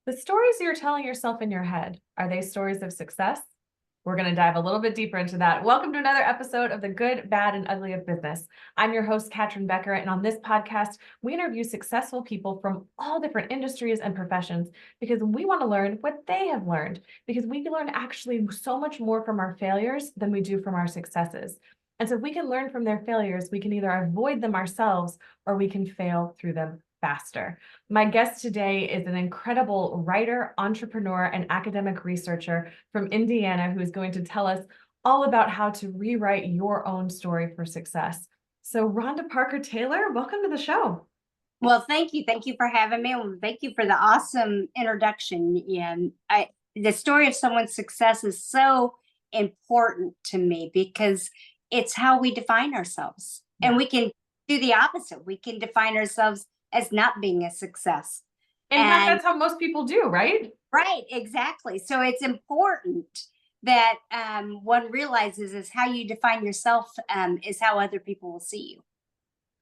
The stories you're telling yourself in your head, are they stories of success? We're going to dive a little bit deeper into that. Welcome to another episode of The Good, Bad, and Ugly of Business. I'm your host, Katrin Becker, and on this podcast, we interview successful people from all different industries and professions because we want to learn what they have learned, because we can learn actually so much more from our failures than we do from our successes. And so if we can learn from their failures, we can either avoid them ourselves or we can fail through them faster. My guest today is an incredible writer, entrepreneur, and academic researcher from Indiana who is going to tell us all about how to rewrite your own story for success. So, Rhonda Parker Taylor, welcome to the show. Well, thank you. Thank you for having me. And thank you for the awesome introduction. And the story of someone's success is so important to me because it's how we define ourselves. Yeah. And we can do the opposite. We can define ourselves as not being a success. In fact, that's how most people do, right? Right, exactly. So it's important that one realizes is how you define yourself is how other people will see you.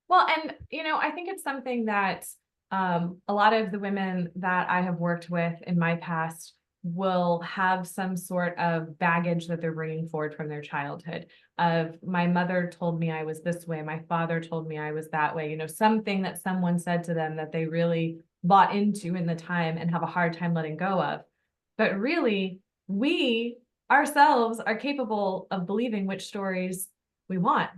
Well, and I think it's something that a lot of the women that I have worked with in my past will have some sort of baggage that they're bringing forward from their childhood. Of my mother told me I was this way, my father told me I was that way. Something that someone said to them that they really bought into in the time and have a hard time letting go of. But really, we ourselves are capable of believing which stories we want.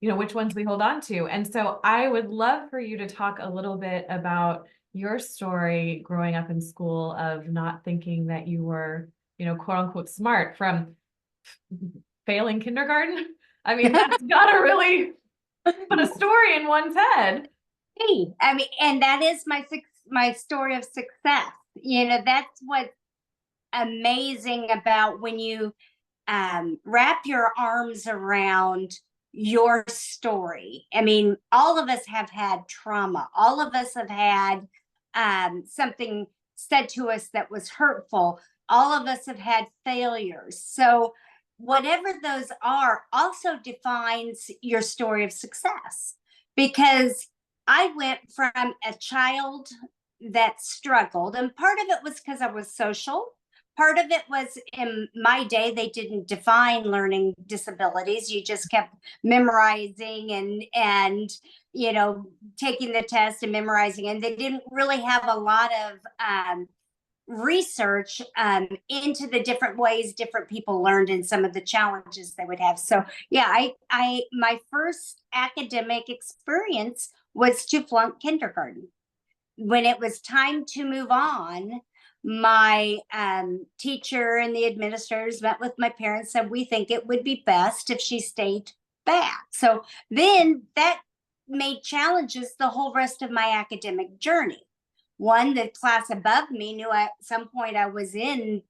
Which ones we hold on to. And so I would love for you to talk a little bit about your story growing up in school of not thinking that you were, quote unquote, smart from failing kindergarten. I mean, that's got to really put a story in one's head. Hey, I mean, and that is my story of success. That's what's amazing about when you wrap your arms around your story. I mean, all of us have had trauma. All of us have had something said to us that was hurtful. All of us have had failures. So whatever those are also defines your story of success. Because I went from a child that struggled, and part of it was because I was social. Part of it was in my day, they didn't define learning disabilities. You just kept memorizing and taking the test and memorizing. And they didn't really have a lot of research into the different ways different people learned and some of the challenges they would have. So yeah, I my first academic experience was to flunk kindergarten. When it was time to move on, my teacher and the administrators met with my parents, said we think it would be best if she stayed back. So then that made challenges the whole rest of my academic journey. One, the class above me knew at some point I was in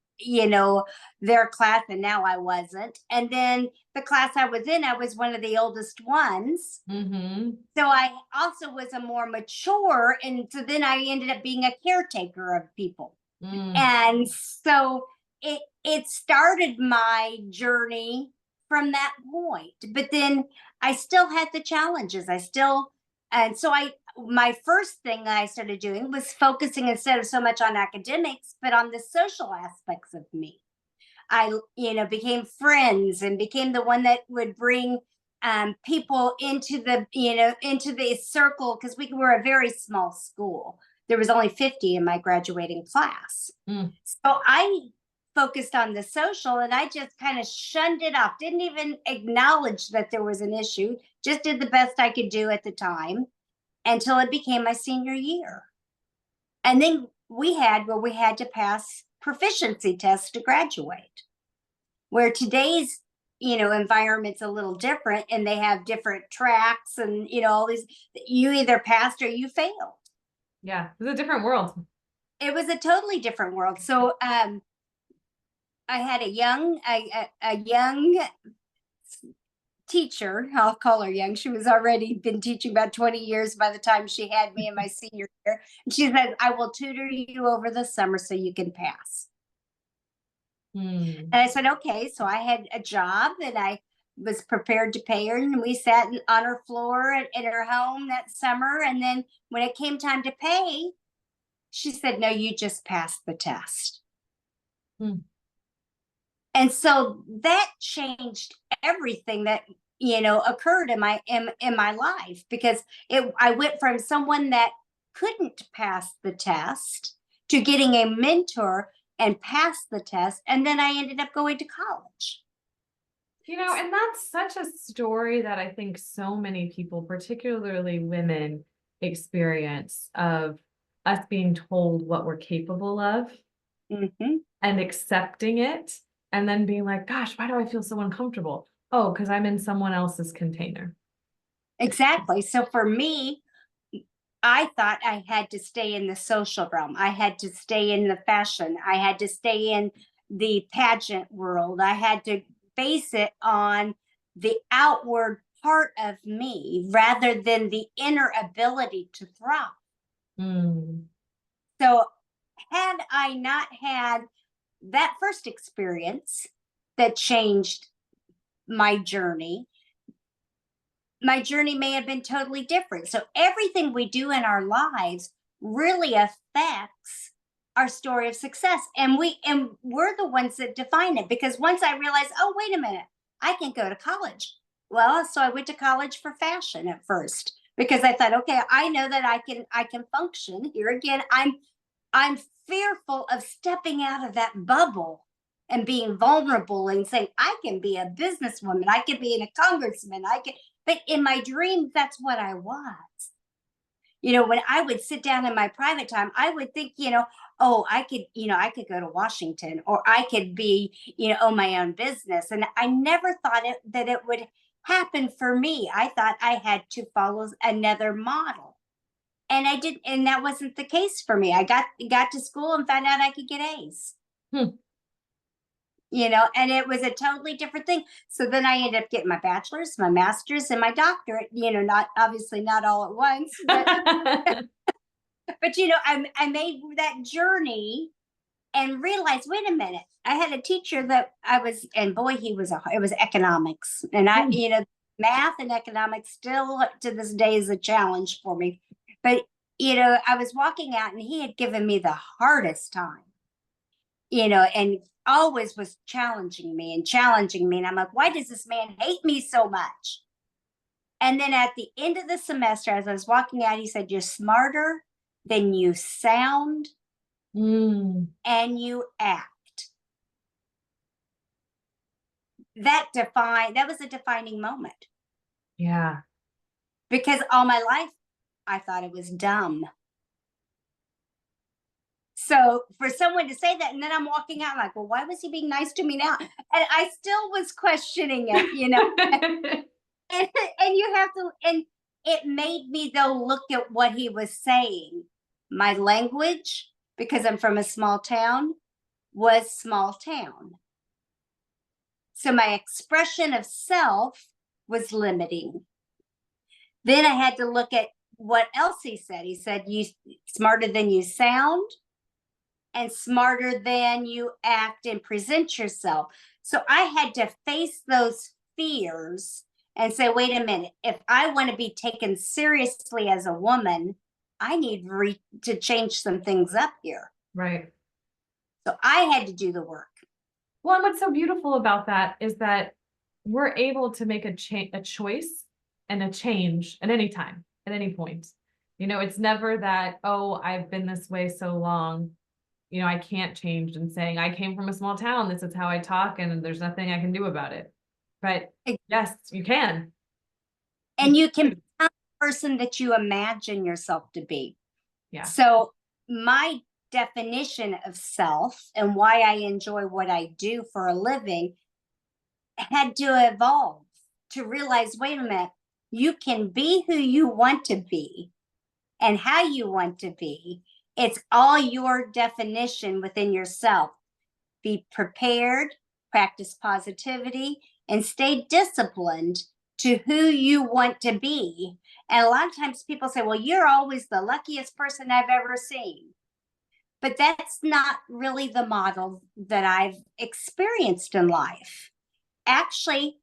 their class, and now I wasn't. And then the class I was in, I was one of the oldest ones. Mm-hmm. So I also was a more mature, and so then I ended up being a caretaker of people. And so it started my journey from that point. But then I still had the challenges. My first thing that I started doing was focusing instead of so much on academics, but on the social aspects of me. I, became friends and became the one that would bring people into the circle, because we were a very small school. There was only 50 in my graduating class. So I focused on the social, and I just kind of shunned it off, didn't even acknowledge that there was an issue, just did the best I could do at the time until it became my senior year. And then we had to pass proficiency tests to graduate, where today's environment's a little different, and they have different tracks and all these. You either passed or you failed. Yeah, it was a different world. It was a totally different world. So I had a young teacher. I'll call her young. She was already been teaching about 20 years by the time she had me in my senior year. And she said, I will tutor you over the summer so you can pass. And I said, okay. So I had a job, and I was prepared to pay her, and we sat on her floor at her home that summer. And then when it came time to pay, She said, no, you just passed the test. Hmm. And so that changed everything that, occurred in my life, because I went from someone that couldn't pass the test to getting a mentor and pass the test. And then I ended up going to college. And that's such a story that I think so many people, particularly women, experience of us being told what we're capable of Mm-hmm. and accepting it, and then being like, gosh, why do I feel so uncomfortable? Oh, because I'm in someone else's container. Exactly. So for me, I thought I had to stay in the social realm. I had to stay in the fashion. I had to stay in the pageant world. I had to base it on the outward part of me rather than the inner ability to thrive. Mm. So, had I not had that first experience that changed my journey, my journey may have been totally different. So everything we do in our lives really affects our story of success. And we're the ones that define it, because once I realized, oh, wait a minute, I can go to college. Well, so I went to college for fashion at first, because I thought, okay, I know that I can function here again. I'm fearful of stepping out of that bubble and being vulnerable and saying, I can be a businesswoman, I can be a congressman, but in my dreams, that's what I was. When I would sit down in my private time, I would think, oh, I could go to Washington, or I could be, own my own business. And I never thought that it would happen for me. I thought I had to follow another model. And I did, and that wasn't the case for me. I got to school and found out I could get A's. Hmm. And it was a totally different thing. So then I ended up getting my bachelor's, my master's, and my doctorate, not obviously not all at once, but I made that journey and realized, wait a minute, I had a teacher that and boy, it was economics. And Hmm. math and economics still to this day is a challenge for me. But, I was walking out and he had given me the hardest time, and always was challenging me and challenging me. And I'm like, why does this man hate me so much? And then at the end of the semester, as I was walking out, he said, you're smarter than you sound and you act. That was a defining moment. Yeah. Because all my life, I thought it was dumb. So for someone to say that, and then I'm walking out, I'm like, well, why was he being nice to me now? And I still was questioning it, and you have to, and it made me though look at what he was saying. My language, because I'm from a small town, was small town. So my expression of self was limiting. Then I had to look at what else he said. He said, you smarter than you sound and smarter than you act and present yourself. So I had to face those fears and say, wait a minute, if I want to be taken seriously as a woman, I need to change some things up here. Right. So I had to do the work. Well, and what's so beautiful about that is that we're able to make a choice and a change at any time, at any point. It's never that, oh, I've been this way so long, I can't change, and saying I came from a small town, this is how I talk, and there's nothing I can do about it. But yes, you can. And you can become the person that you imagine yourself to be. Yeah. So my definition of self and why I enjoy what I do for a living had to evolve to realize, wait a minute, you can be who you want to be and how you want to be. It's all your definition within yourself. Be prepared, practice positivity, and stay disciplined to who you want to be. And a lot of times people say, well, you're always the luckiest person I've ever seen. But that's not really the model that I've experienced in life. Actually,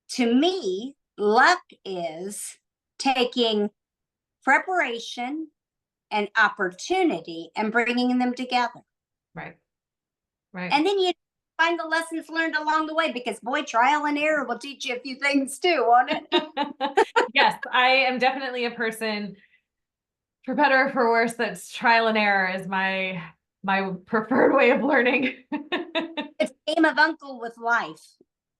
to me, luck is taking preparation and opportunity and bringing them together. Right. Right. And then you find the lessons learned along the way, because boy, trial and error will teach you a few things too, won't it? Yes, I am definitely a person, for better or for worse, that's trial and error is my preferred way of learning. It's a game of uncle with life.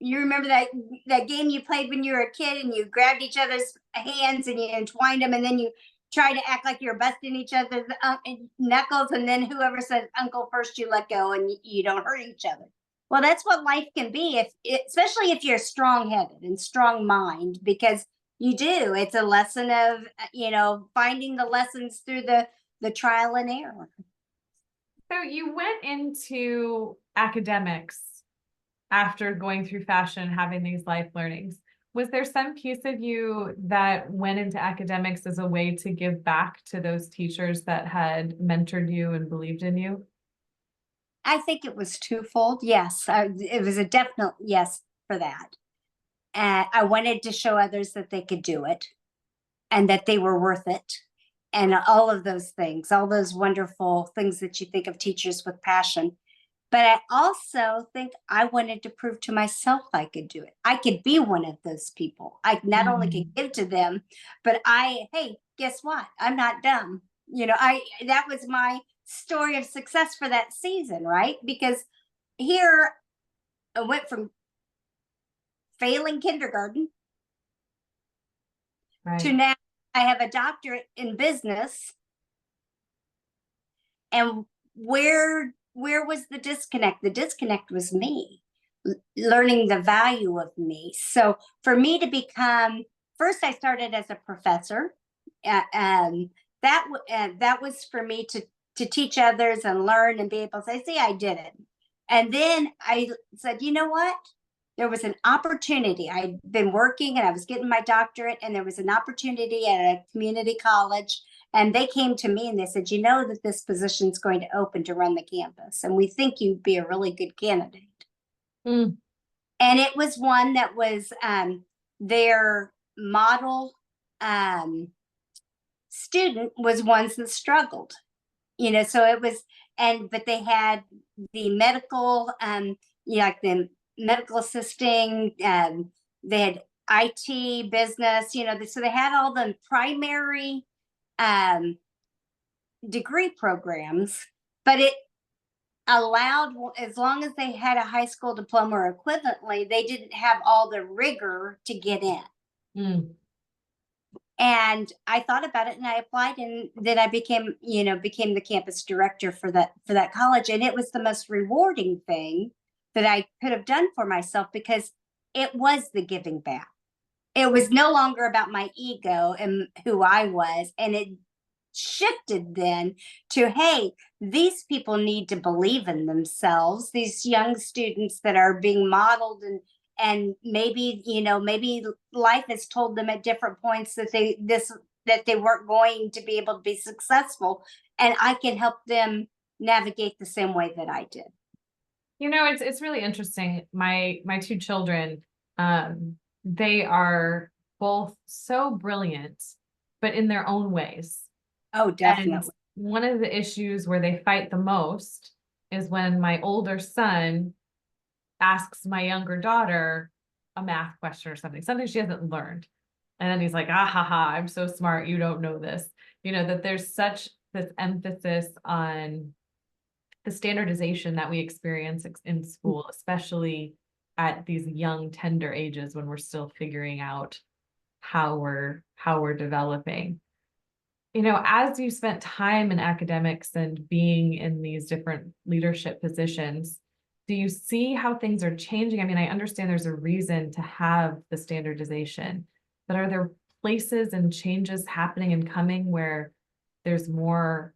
You remember that game you played when you were a kid, and you grabbed each other's hands and you entwined them, and then you try to act like you're busting each other's knuckles, and then whoever says uncle first, you let go, and you don't hurt each other. Well, that's what life can be, especially if you're strong-headed and strong mind, because you do. It's a lesson of finding the lessons through the trial and error. So you went into academics after going through fashion, having these life learnings. Was there some piece of you that went into academics as a way to give back to those teachers that had mentored you and believed in you? I think it was twofold. Yes, it was a definite yes for that. And I wanted to show others that they could do it and that they were worth it. And all of those things, all those wonderful things that you think of teachers with passion. But I also think I wanted to prove to myself I could do it. I could be one of those people. I not only could give to them, but hey, guess what? I'm not dumb. That was my story of success for that season, right? Because here I went from failing kindergarten to now I have a doctorate in business. And where was the disconnect? The disconnect was me learning the value of me. So for me to become, first I started as a professor. That was for me to teach others and learn and be able to say, see, I did it. And then I said, you know what? There was an opportunity. I'd been working and I was getting my doctorate, and there was an opportunity at a community college. And they came to me and they said, you know that this position is going to open to run the campus, and we think you'd be a really good candidate. Mm. And it was one that was their model student was ones that struggled. So it was, but they had the medical, like the medical assisting, they had IT, business, so they had all the primary degree programs, but it allowed, as long as they had a high school diploma or equivalently, they didn't have all the rigor to get in. Mm. And I thought about it and I applied, and then I became the campus director for that college. And it was the most rewarding thing that I could have done for myself, because it was the giving back. It was no longer about my ego and who I was. And it shifted then to, hey, these people need to believe in themselves. These young students that are being modeled, and maybe life has told them at different points that they weren't going to be able to be successful, and I can help them navigate the same way that I did. It's really interesting. My two children, they are both so brilliant, but in their own ways. Oh, definitely. And one of the issues where they fight the most is when my older son asks my younger daughter a math question or something she hasn't learned. And then he's like, ah, ha, ha, I'm so smart. You don't know this. That there's such this emphasis on the standardization that we experience in school, especially at these young, tender ages when we're still figuring out how we're developing. As you spent time in academics and being in these different leadership positions, do you see how things are changing? I mean, I understand there's a reason to have the standardization, but are there places and changes happening and coming where there's more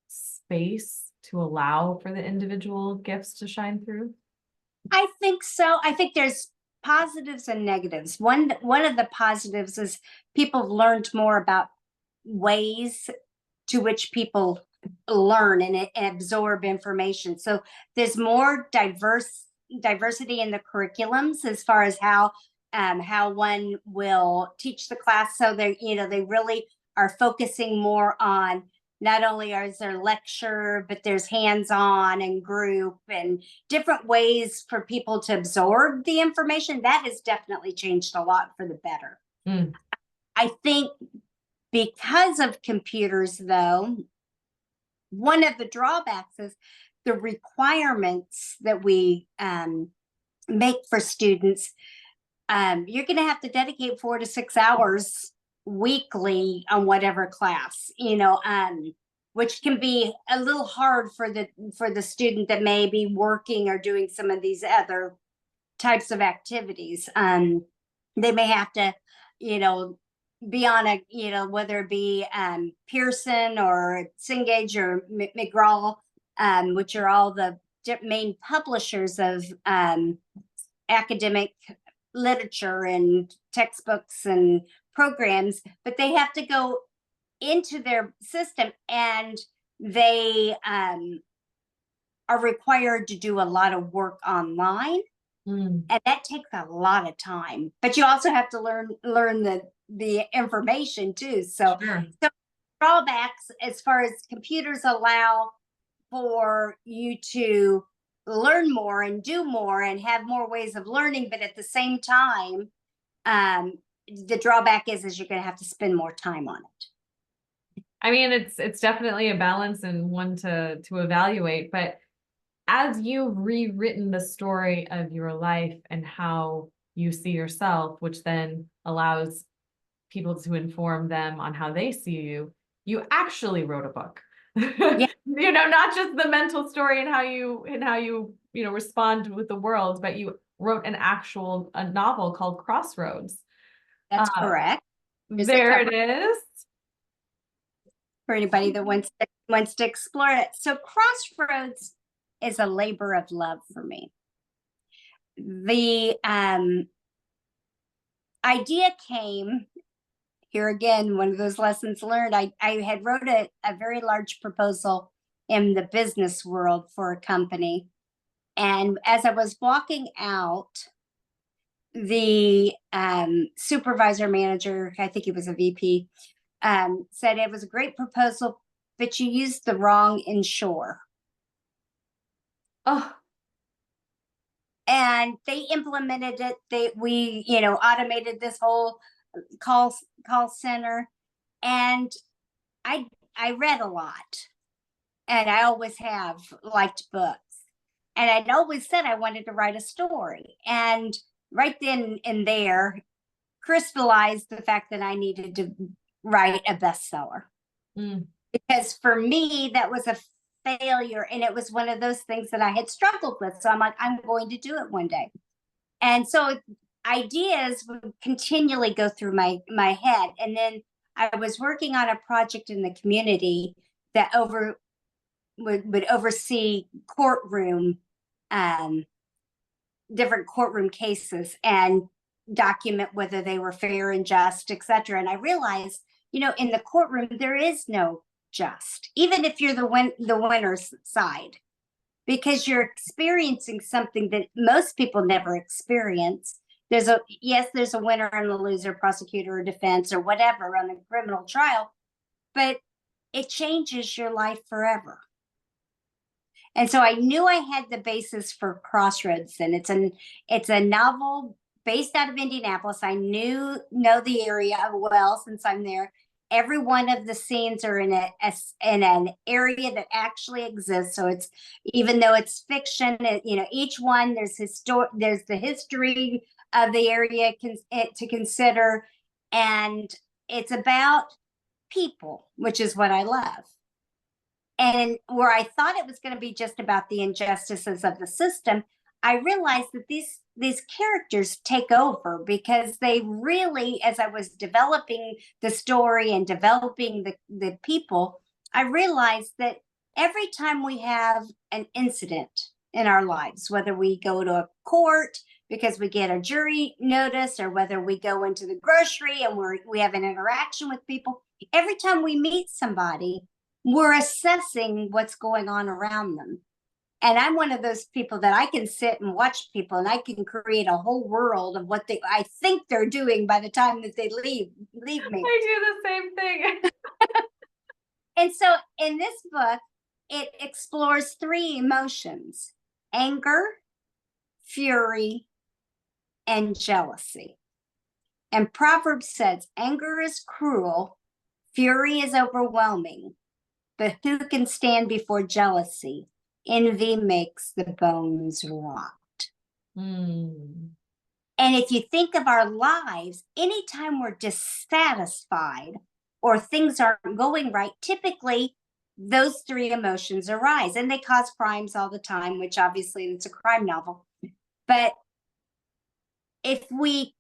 space to allow for the individual gifts to shine through? I think so. I think there's positives and negatives. One of the positives is people have learned more about ways to which people learn and absorb information. So there's more diversity in the curriculums as far as how one will teach the class. So they really are focusing more on not only is there lecture, but there's hands-on and group and different ways for people to absorb the information. That has definitely changed a lot for the better. Mm. I think because of computers, though, one of the drawbacks is the requirements that we make for students. You're going to have to dedicate 4 to 6 hours weekly on whatever class, which can be a little hard for the student that may be working or doing some of these other types of activities. They may have to, be on whether it be Pearson or Cengage or McGraw, which are all the main publishers of academic literature and textbooks and programs, but they have to go into their system, and they are required to do a lot of work online. And that takes a lot of time, but you also have to learn the information too. So, Sure. So drawbacks as far as computers allow for you to learn more and do more and have more ways of learning, but at the same time, the drawback is you're going to have to spend more time on it. I mean, it's definitely a balance and one to evaluate, but as you've rewritten the story of your life and how you see yourself, which then allows people to inform them on how they see you, you actually wrote a book. Yeah. Not just the mental story and how you respond with the world, but you wrote a novel called Crossroads. That's correct. There it is. For anybody that wants to explore it. So Crossroads is a labor of love for me. The idea came here again, one of those lessons learned. I had wrote a very large proposal in the business world for a company. And as I was walking out, the supervisor manager, I think he was a VP, said it was a great proposal, but you used the wrong insure. Oh. And they implemented it. We automated this whole call center. And I read a lot, and I always have liked books. And I'd always said I wanted to write a story. And right then and there, crystallized the fact that I needed to write a bestseller. Because for me, that was a failure, and it was one of those things that I had struggled with. So I'm like, I'm going to do it one day. And so ideas would continually go through my head. And then I was working on a project in the community that would oversee different courtroom cases and document whether they were fair and just, et cetera. And I realized, in the courtroom, there is no just, even if you're the winner's side, because you're experiencing something that most people never experience. There's a winner and a loser, prosecutor or defense or whatever on a criminal trial, but it changes your life forever. And so I knew I had the basis for Crossroads, and it's a novel based out of Indianapolis. I know the area well since I'm there. Every one of the scenes are in an area that actually exists. So it's, even though it's fiction, each one there's the history of the area to consider, and it's about people, which is what I love. And where I thought it was going to be just about the injustices of the system, I realized that these characters take over, because they really, as I was developing the story and developing the people, I realized that every time we have an incident in our lives, whether we go to a court because we get a jury notice, or whether we go into the grocery and we have an interaction with people, every time we meet somebody, we're assessing what's going on around them. And I'm one of those people that I can sit and watch people, and I can create a whole world of what I think they're doing by the time that they leave me. I do the same thing. And so in this book, it explores three emotions: anger, fury, and jealousy. And Proverbs says, anger is cruel, fury is overwhelming, but who can stand before jealousy? Envy makes the bones rot. Mm. And if you think of our lives, anytime we're dissatisfied or things aren't going right, typically those three emotions arise, and they cause crimes all the time, which obviously it's a crime novel. But if we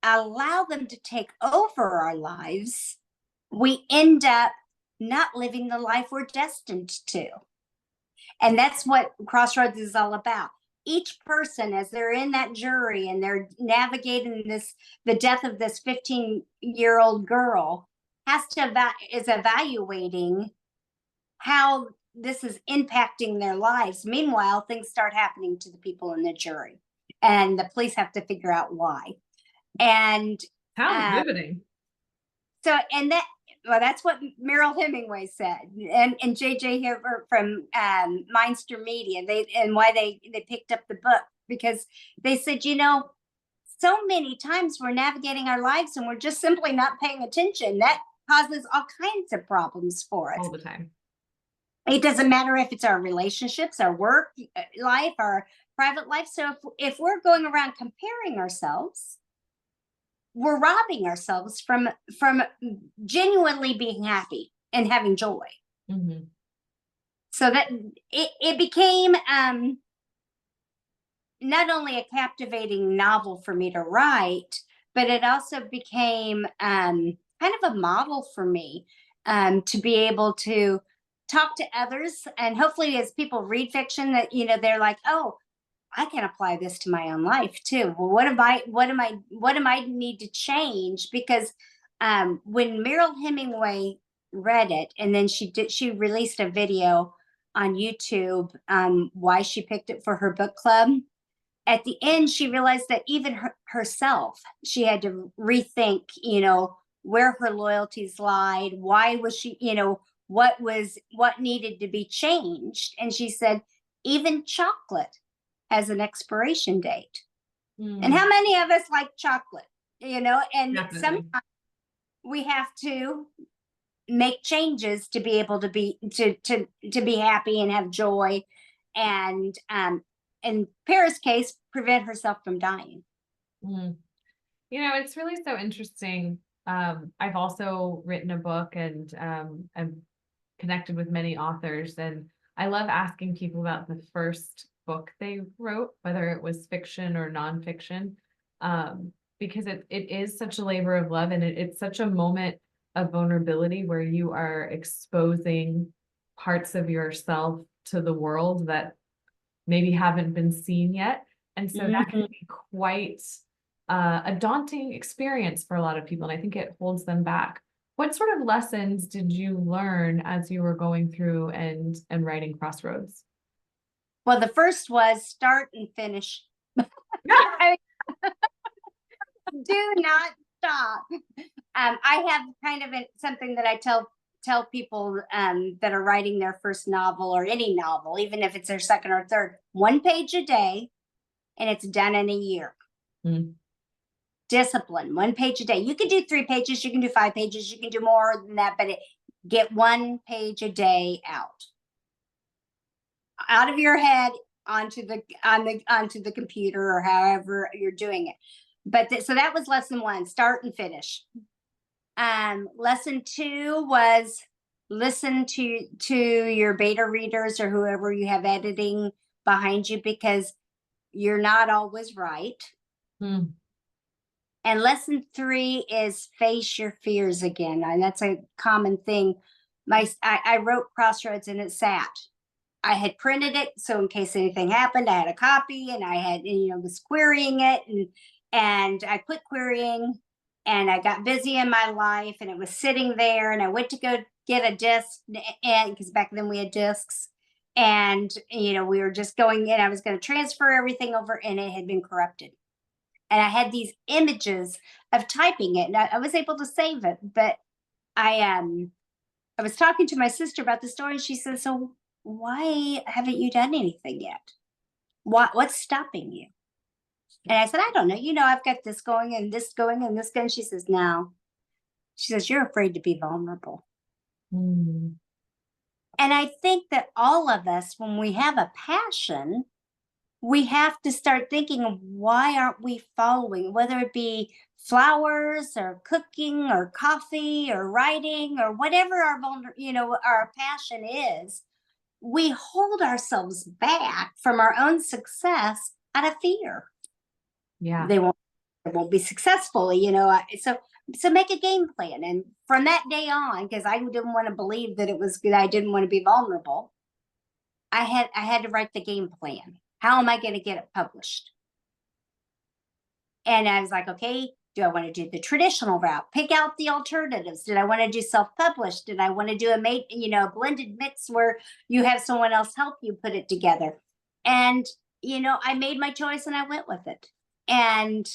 allow them to take over our lives, we end up not living the life we're destined to. And that's what Crossroads is all about. Each person, as they're in that jury and they're navigating the death of this 15-year-old girl, is evaluating how this is impacting their lives. Meanwhile, things start happening to the people in the jury, and the police have to figure out why. And Sounds riveting. so, and that's what Merrill Hemingway said, and J.J. Hibbert from Mindster Media. Why they picked up the book, because they said, so many times we're navigating our lives and we're just simply not paying attention. That causes all kinds of problems for us all the time. It doesn't matter if it's our relationships, our work life, our private life. So if we're going around comparing ourselves, we're robbing ourselves from genuinely being happy and having joy. Mm-hmm. So that it became not only a captivating novel for me to write, but it also became kind of a model for me to be able to talk to others. And hopefully as people read fiction, that they're like, oh, I can apply this to my own life too. Well, what am I need to change? Because when Merrill Hemingway read it, and then she released a video on YouTube why she picked it for her book club. At the end, she realized that even herself, she had to rethink, where her loyalties lied. Why was she, what needed to be changed? And she said, even chocolate has an expiration date. And how many of us like chocolate? And Definitely. sometimes we have to make changes to be able to be happy and have joy, and in Paris' case, prevent herself from dying. It's really so interesting. I've also written a book, and I'm connected with many authors, and I love asking people about the first book they wrote, whether it was fiction or nonfiction, because it is such a labor of love, and it's such a moment of vulnerability where you are exposing parts of yourself to the world that maybe haven't been seen yet. And so that can be quite a daunting experience for a lot of people. And I think it holds them back. What sort of lessons did you learn as you were going through and writing Crossroads? Well, the first was start and finish. Do not stop. I have kind of something that I tell people that are writing their first novel, or any novel, even if it's their second or third: 1 page a day, and it's done in a year. Discipline, 1 page a day. You can do 3 pages, you can do 5 pages, you can do more than that, but get 1 page a day out of your head onto the computer, or however you're doing it. But so that was lesson 1: start and finish. Lesson 2 was listen to your beta readers, or whoever you have editing behind you, because you're not always right. And lesson 3 is face your fears again. And that's a common thing. I wrote Crossroads, and it sat. I had printed it, so in case anything happened, I had a copy, and I had, was querying it, and I quit querying, and I got busy in my life, and it was sitting there, and I went to go get a disc, and because back then we had discs, and we were just going in. I was going to transfer everything over, and it had been corrupted, and I had these images of typing it, and I was able to save it, but I was talking to my sister about the story, and she said, so why haven't you done anything yet? What's stopping you? And I said, I don't know. I've got this going and this going and this going. She says, no. She says, you're afraid to be vulnerable. Mm. And I think that all of us, when we have a passion, we have to start thinking of why aren't we following, whether it be flowers or cooking or coffee or writing or whatever our passion is. We hold ourselves back from our own success out of fear. Yeah. They won't be successful, so make a game plan. And from that day on, because I didn't want to believe that it was good, I didn't want to be vulnerable. I had to write the game plan. How am I going to get it published? And I was like, okay, do I want to do the traditional route? Pick out the alternatives. Did I want to do self-published? Did I want to do a blended mix where you have someone else help you put it together? And I made my choice and I went with it. And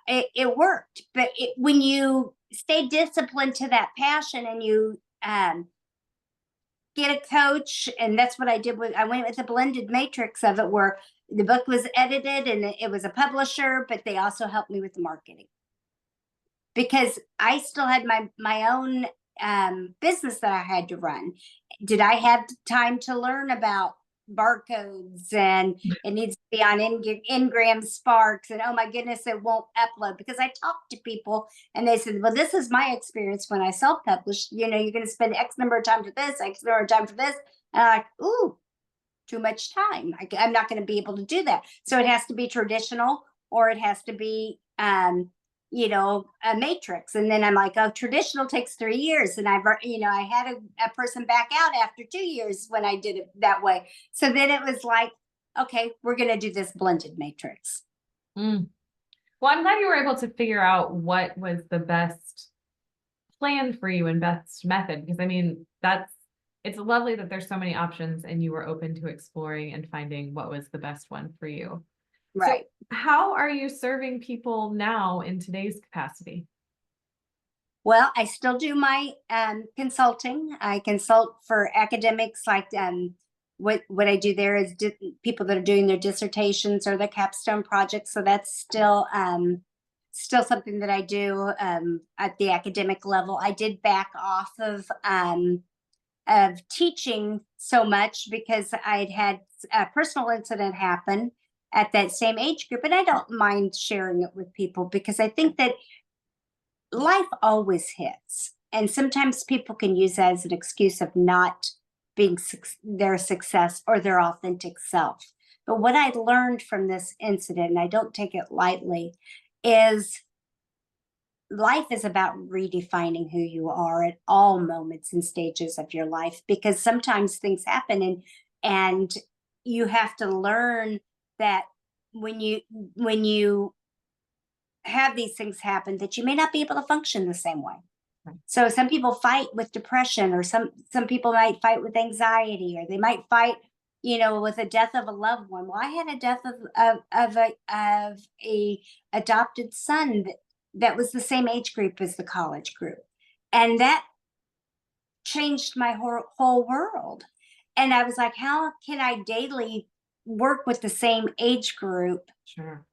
it worked. But when you stay disciplined to that passion and you get a coach, and that's what I did. I went with a blended matrix of it, where the book was edited and it was a publisher, but they also helped me with the marketing, because I still had my own business that I had to run. Did I have time to learn about barcodes, and it needs to be on Ngram Sparks, and oh my goodness, it won't upload? Because I talked to people and they said, well, this is my experience when I self-published. You're going to spend X number of time for this, X number of time for this. And I'm like, ooh, too much time. I'm not going to be able to do that. So it has to be traditional, or it has to be a matrix. And then I'm like, oh, traditional takes 3 years. And I had a person back out after 2 years when I did it that way. So then it was like, okay, we're going to do this blended matrix. Mm. Well, I'm glad you were able to figure out what was the best plan for you and best method, because it's lovely that there's so many options and you were open to exploring and finding what was the best one for you. Right. So how are you serving people now in today's capacity? Well, I still do my consulting. I consult for academics, like what I do there is people that are doing their dissertations or their capstone projects. So that's still something that I do at the academic level. I did back off of teaching so much because I'd had a personal incident happen at that same age group, and I don't mind sharing it with people, because I think that life always hits, and sometimes people can use that as an excuse of not being their success or their authentic self. But what I learned from this incident, and I don't take it lightly, is life is about redefining who you are at all moments and stages of your life, because sometimes things happen, and you have to learn that when you have these things happen, that you may not be able to function the same way. Right. So some people fight with depression, or some people might fight with anxiety, or they might fight with the death of a loved one. Well, I had a death of a adopted son that was the same age group as the college group, and that changed my whole world. And I was like, how can I daily work with the same age group, Sure,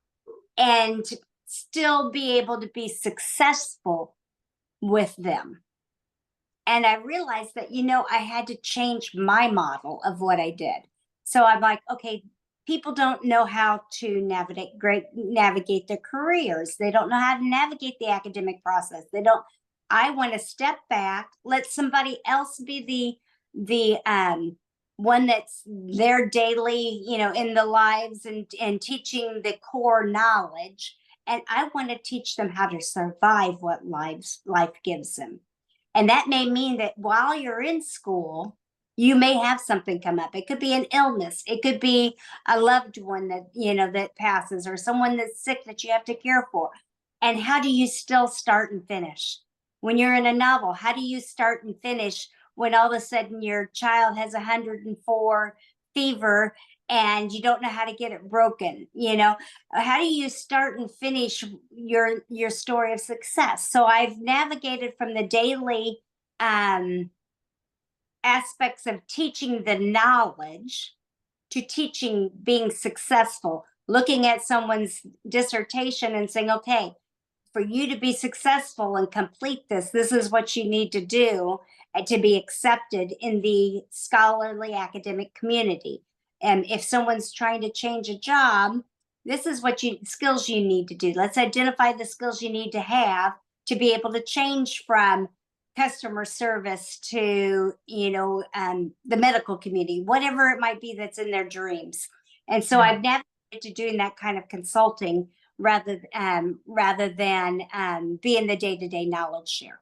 and still be able to be successful with them? And I realized that I had to change my model of what I did. So I'm like, okay, people don't know how to navigate their careers. They don't know how to navigate the academic process. I want to step back, let somebody else be the one that's there daily, in the lives, and teaching the core knowledge. And I want to teach them how to survive what life gives them. And that may mean that while you're in school, you may have something come up. It could be an illness. It could be a loved one that passes, or someone that's sick that you have to care for. And how do you still start and finish? When you're in a novel, how do you start and finish when all of a sudden your child has 104 fever and you don't know how to get it broken? How do you start and finish your story of success? So I've navigated from the daily aspects of teaching the knowledge to teaching being successful, looking at someone's dissertation and saying, okay, for you to be successful and complete this, this is what you need to do to be accepted in the scholarly academic community. And if someone's trying to change a job, this is what skills you need to do. Let's identify the skills you need to have to be able to change from customer service to, the medical community, whatever it might be that's in their dreams. And so I've navigated to doing that kind of consulting rather than being the day-to-day knowledge share.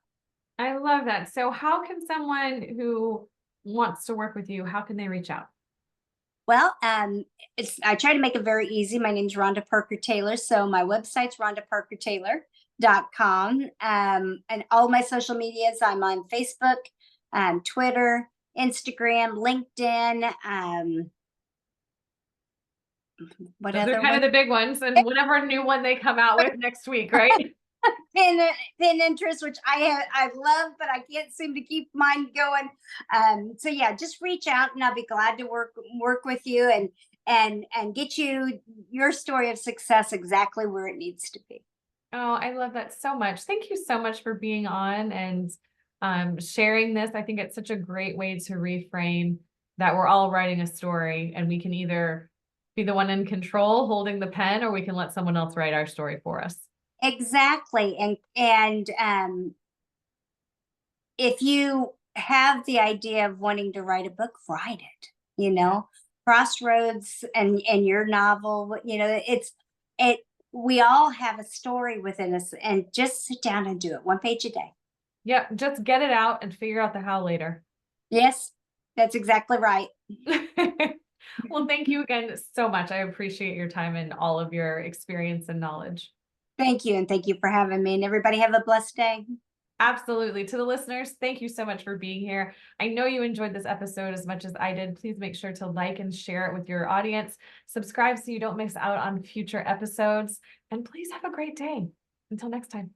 I love that. So how can someone who wants to work with you, how can they reach out? Well, I try to make it very easy. My name's Rhonda Parker Taylor. So my website's rhondaparkertaylor.com. And all my social medias, I'm on Facebook, Twitter, Instagram, LinkedIn. What Those other are kind of the big ones, and whatever new one they come out with next week, right? Pinterest, which I love, but I can't seem to keep mine going. So yeah, just reach out, and I'll be glad to work with you and get you your story of success exactly where it needs to be. Oh, I love that so much. Thank you so much for being on and sharing this. I think it's such a great way to reframe that we're all writing a story, and we can either be the one in control holding the pen, or we can let someone else write our story for us. Exactly. And if you have the idea of wanting to write a book, write it, Crossroads and your novel, we all have a story within us, and just sit down and do it 1 page a day. Yeah, just get it out and figure out the how later. Yes, that's exactly right. Well, thank you again so much. I appreciate your time and all of your experience and knowledge. Thank you. And thank you for having me. And everybody have a blessed day. Absolutely. To the listeners, thank you so much for being here. I know you enjoyed this episode as much as I did. Please make sure to like and share it with your audience. Subscribe so you don't miss out on future episodes. And please have a great day. Until next time.